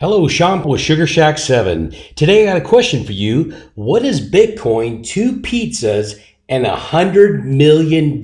Hello, Sean with Sugar Shack 7. Today I got a question for you. What does Bitcoin, 2 pizzas, and $100 million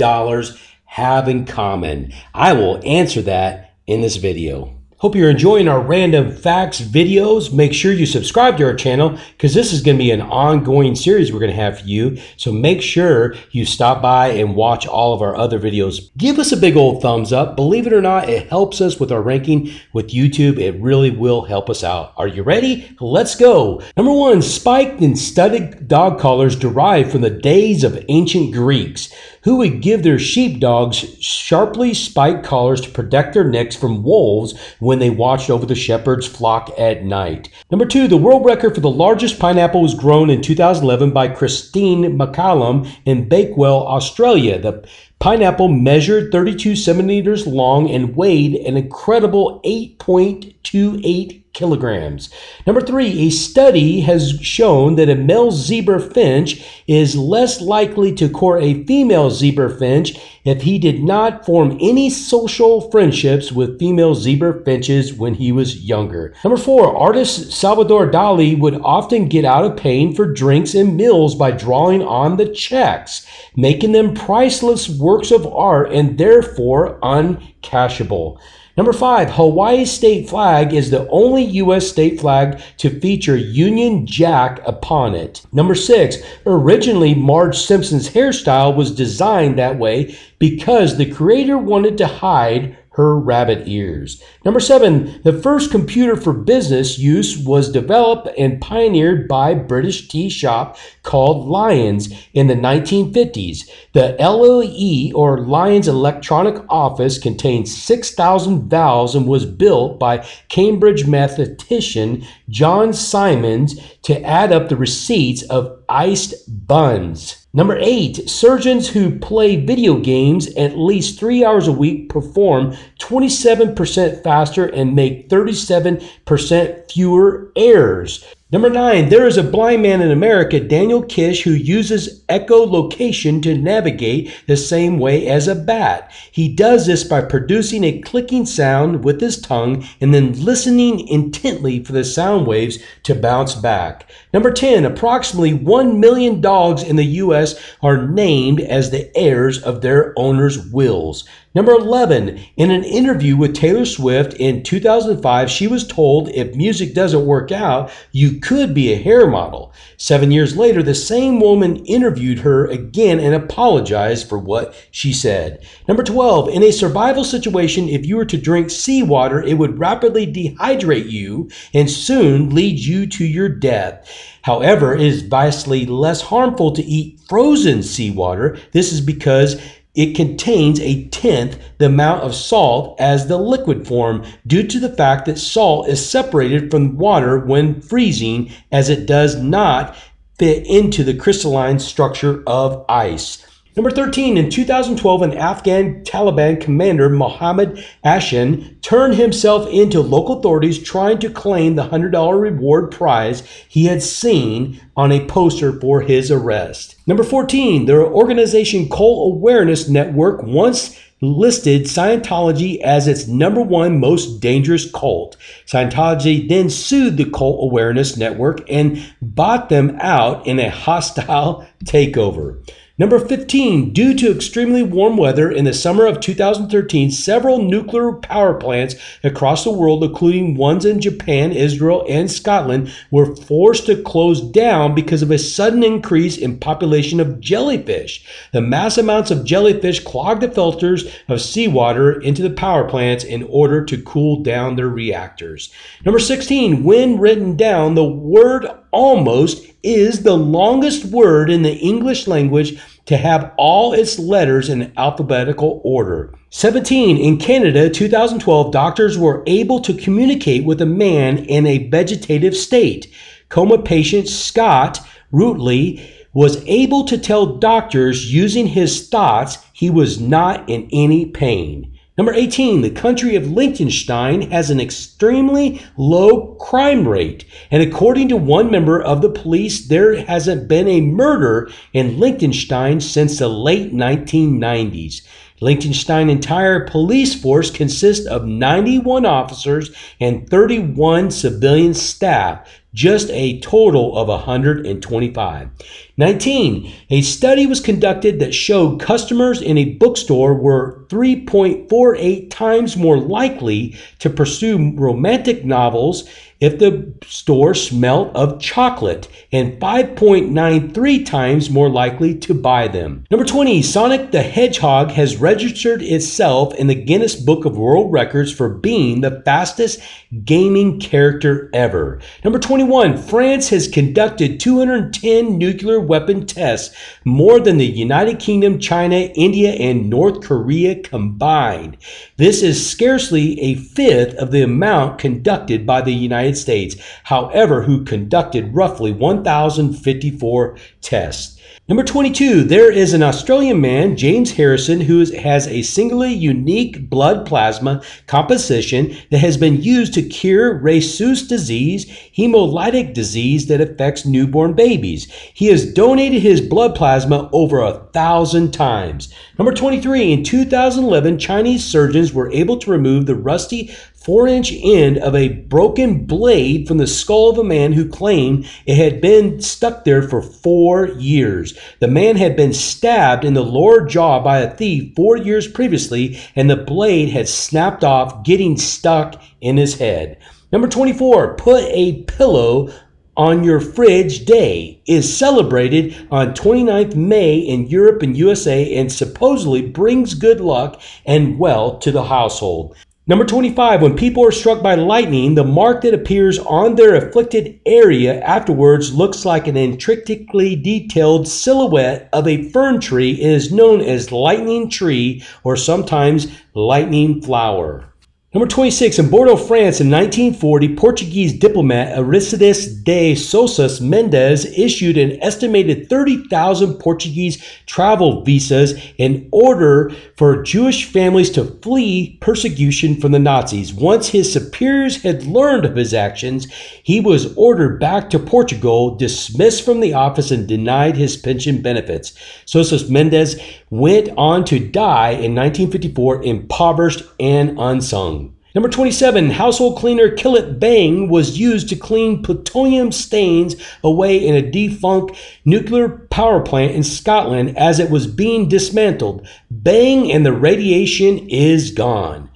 have in common? I will answer that in this video. Hope you're enjoying our random facts videos. Make sure you subscribe to our channel because this is going to be an ongoing series we're going to have for you. So make sure you stop by and watch all of our other videos. Give us a big old thumbs up. Believe it or not, it helps us with our ranking with YouTube. It really will help us out. Are you ready? Let's go. Number one, spiked and studded dog collars derived from the days of ancient Greeks, who would give their sheepdogs sharply spiked collars to protect their necks from wolves when they watched over the shepherd's flock at night. Number two, the world record for the largest pineapple was grown in 2011 by Christine McCallum in Bakewell, Australia. The pineapple measured 32 centimeters long and weighed an incredible 8.28 kilograms. Number three, a study has shown that a male zebra finch is less likely to court a female zebra finch if he did not form any social friendships with female zebra finches when he was younger. Number four, artist Salvador Dali would often get out of paying for drinks and meals by drawing on the checks, making them priceless works of art and therefore uncashable. Number five, Hawaii's state flag is the only U.S. state flag to feature Union Jack upon it. Number six, originally Marge Simpson's hairstyle was designed that way because the creator wanted to hide her rabbit ears. Number seven, the first computer for business use was developed and pioneered by a British tea shop called Lions in the 1950s. The LOE, or Lions Electronic Office, contained 6,000 valves and was built by Cambridge mathematician John Simons to add up the receipts of iced buns. Number eight, surgeons who play video games at least 3 hours a week perform 27% faster and make 37% fewer errors. Number nine, there is a blind man in America, Daniel Kish, who uses echolocation to navigate the same way as a bat. He does this by producing a clicking sound with his tongue and then listening intently for the sound waves to bounce back. Number 10, approximately 1 million dogs in the U.S. are named as the heirs of their owners' wills. Number 11, in an interview with Taylor Swift in 2005, she was told if music doesn't work out, you could be a hair model. 7 years later, the same woman interviewed her again and apologized for what she said. Number 12, in a survival situation, if you were to drink seawater, it would rapidly dehydrate you and soon lead you to your death. However, it is vastly less harmful to eat frozen seawater. This is because it contains a tenth the amount of salt as the liquid form due to the fact that salt is separated from water when freezing, as it does not fit into the crystalline structure of ice. Number 13, in 2012, an Afghan Taliban commander, Mohammed Ashan, turned himself into local authorities trying to claim the $100 reward prize he had seen on a poster for his arrest. Number 14, the organization Cult Awareness Network once listed Scientology as its number one most dangerous cult. Scientology then sued the Cult Awareness Network and bought them out in a hostile takeover. Number 15, due to extremely warm weather in the summer of 2013, several nuclear power plants across the world, including ones in Japan, Israel, and Scotland, were forced to close down because of a sudden increase in population of jellyfish. The mass amounts of jellyfish clogged the filters of seawater into the power plants in order to cool down their reactors. Number 16, when written down, the word almost is the longest word in the English language to have all its letters in alphabetical order. 17, in Canada, 2012, doctors were able to communicate with a man in a vegetative state. Coma patient Scott Rootley was able to tell doctors using his thoughts he was not in any pain. Number 18, the country of Liechtenstein has an extremely low crime rate. And according to one member of the police, there hasn't been a murder in Liechtenstein since the late 1990s. Liechtenstein's entire police force consists of 91 officers and 31 civilian staff, just a total of 125. 19. A study was conducted that showed customers in a bookstore were 3.48 times more likely to pursue romantic novels if the store smelled of chocolate, and 5.93 times more likely to buy them. Number 20, Sonic the Hedgehog has registered itself in the Guinness Book of World Records for being the fastest gaming character ever. Number 21, France has conducted 210 nuclear weapon tests, more than the United Kingdom, China, India, and North Korea combined. This is scarcely a fifth of the amount conducted by the United States, however, who conducted roughly 1,054 tests. Number 22, there is an Australian man, James Harrison, who has a singularly unique blood plasma composition that has been used to cure Rhesus disease, hemolytic disease that affects newborn babies. He has donated his blood plasma over 1,000 times. Number 23, in 2011, Chinese surgeons were able to remove the rusty 4-inch end of a broken blade from the skull of a man who claimed it had been stuck there for 4 years. The man had been stabbed in the lower jaw by a thief 4 years previously, and the blade had snapped off, getting stuck in his head. Number 24, put a pillow on your fridge day is celebrated on 29th May in Europe and USA and supposedly brings good luck and wealth to the household. Number 25, when people are struck by lightning, the mark that appears on their afflicted area afterwards looks like an intricately detailed silhouette of a fern tree and is known as lightning tree or sometimes lightning flower. Number 26, in Bordeaux, France in 1940, Portuguese diplomat Aristides de Sousa Mendes issued an estimated 30,000 Portuguese travel visas in order for Jewish families to flee persecution from the Nazis. Once his superiors had learned of his actions, he was ordered back to Portugal, dismissed from the office, and denied his pension benefits. Sousa Mendes went on to die in 1954, impoverished and unsung. Number 27, household cleaner Kill It Bang was used to clean plutonium stains away in a defunct nuclear power plant in Scotland as it was being dismantled. Bang and the radiation is gone.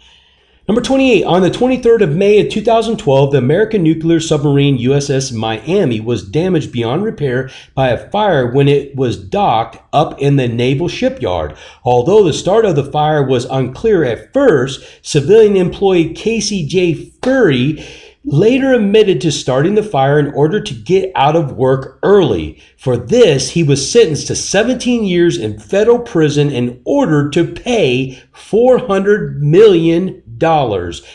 Number 28, on the 23rd of May of 2012, the American nuclear submarine USS Miami was damaged beyond repair by a fire when it was docked up in the naval shipyard. Although the start of the fire was unclear at first, civilian employee Casey J. Furry later admitted to starting the fire in order to get out of work early. For this, he was sentenced to 17 years in federal prison and ordered to pay $400 million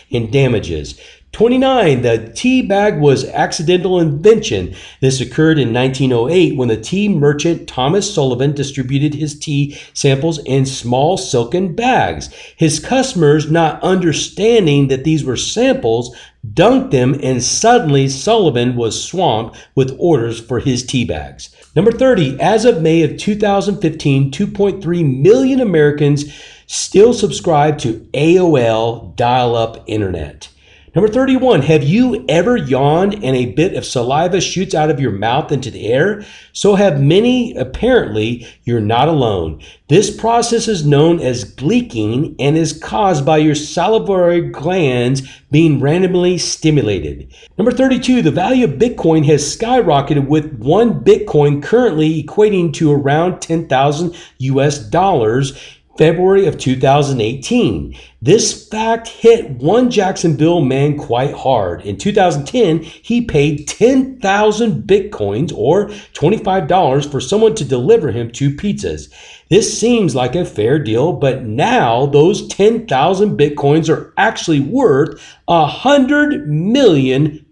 in damages. 29. The tea bag was accidental invention. This occurred in 1908 when the tea merchant Thomas Sullivan distributed his tea samples in small silken bags. His customers, not understanding that these were samples, dunked them, and suddenly Sullivan was swamped with orders for his tea bags. Number 30. As of May of 2015, 2.3 million Americans still subscribe to AOL dial-up internet. Number 31, have you ever yawned and a bit of saliva shoots out of your mouth into the air? So have many. Apparently, you're not alone. This process is known as gleeking and is caused by your salivary glands being randomly stimulated. Number 32, the value of Bitcoin has skyrocketed, with one Bitcoin currently equating to around 10,000 US dollars. February of 2018. This fact hit one Jacksonville man quite hard. In 2010, he paid 10,000 Bitcoins or $25 for someone to deliver him 2 pizzas. This seems like a fair deal, but now those 10,000 Bitcoins are actually worth $100 million.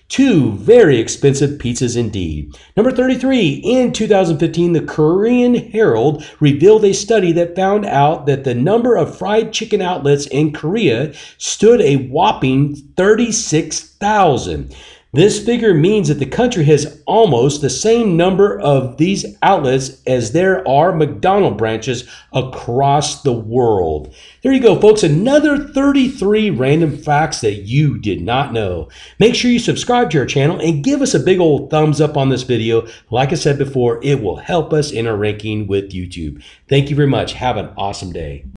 2 very expensive pizzas indeed. Number 33, in 2015, the Korean Herald revealed a study that found out that the number of fried chicken outlets in Korea stood a whopping 36,000. This figure means that the country has almost the same number of these outlets as there are McDonald's branches across the world. There you go, folks. Another 33 random facts that you did not know. Make sure you subscribe to our channel and give us a big old thumbs up on this video. Like I said before, it will help us in our ranking with YouTube. Thank you very much. Have an awesome day.